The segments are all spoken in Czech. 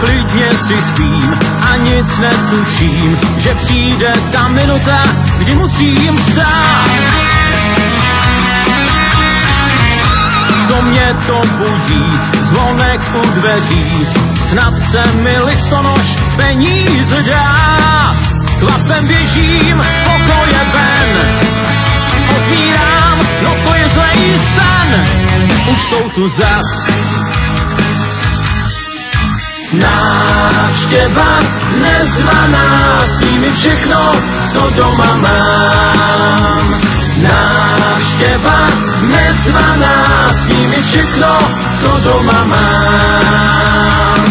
klidně si spím a nic netuším, že přijde ta minuta, kdy musím vstát. Co mě to budí, zvonek u dveří, snad chce mi listonoš peníze dát. Kvapem běžím z pokoje ven, otvírám, no to je zlej sen, už jsou tu zas. Návštěva nezvaná, sní mi všechno, co doma mám. Návštěva nezvaná, sní mi všechno, co doma mám.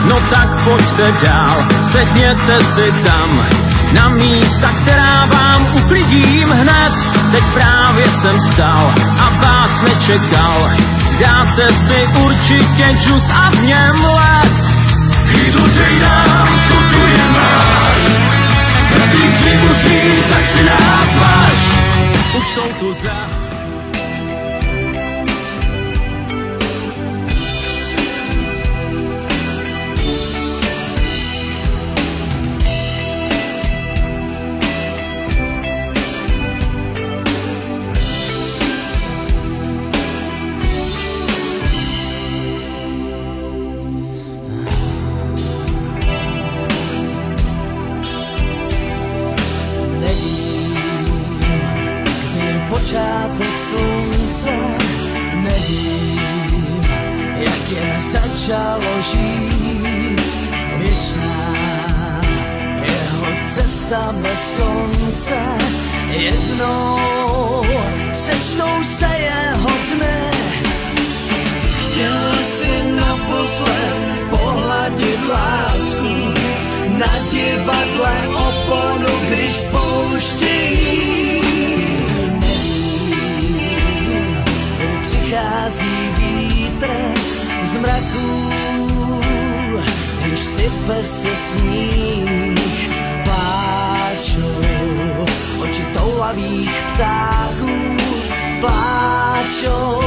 No tak pojďte dál, sedněte si tam, na místa, která vám uklidím hned. Teď právě jsem vstal a vás nečekal, dáte si určitě džus a v něm led. Klidu dej nám, co tu je máš, ztratím příbuzný, tak si nás váž. Už jsou tu zas. Počátek slunce, nevím, jak jen začalo žít. Věčná jeho cesta bez konce, jednou sečtou se jeho dny. Chtěl si naposled pohladit lásku na divadle oponu, když spouští. Přichází vítr z mraků, když sype se sníh. Pláčou oči toulavých ptáků, pláčou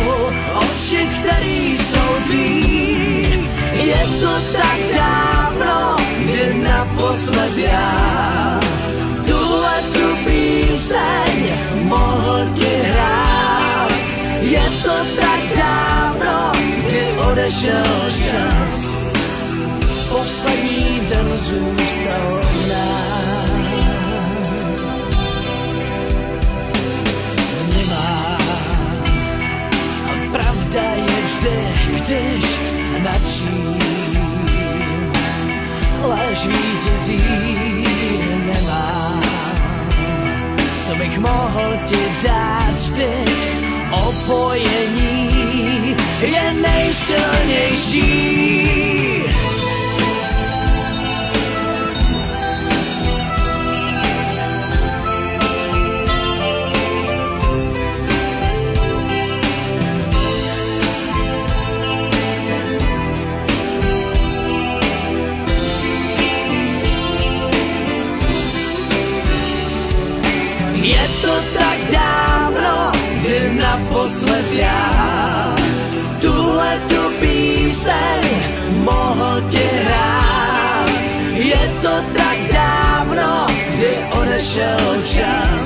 oči, který jsou tvý. Je to tak dávno, kdy naposled já tuhletu píseň mohl ti hrát. Je to tak dávno, kdy odešel čas, poslední den zůstal v nás. Nemá a pravda je vždy, když nad čím lež vítězí. Nemám, co bych mohl ti dát vždyť opojení je nejsilnější. Je to tak dávno, kdy naposled já tuhletu píseň mohl ti hrát. Je to tak dávno, kdy odešel čas,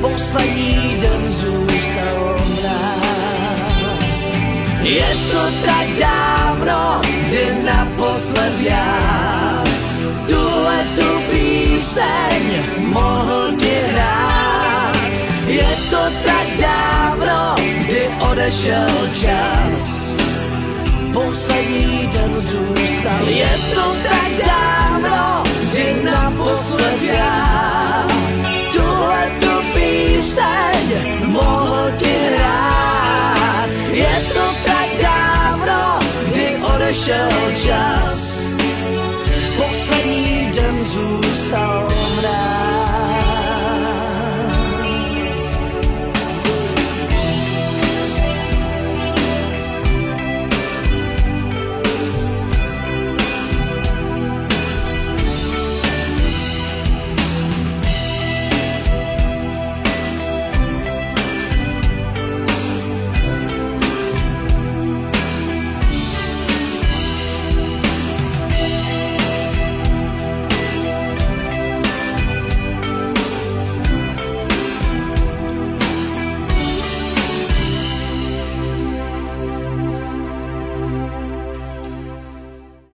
poslední den zůstal v nás. Je to tak dávno, kdy naposled já tuhletu píseň mohl ti hrát. Je to tak dávno, kdy odešel čas, poslední den zůstal. Je to tak dávno, kdy naposled já tuhletu píseň mohl ti hrát. Je to tak dávno, kdy odešel čas,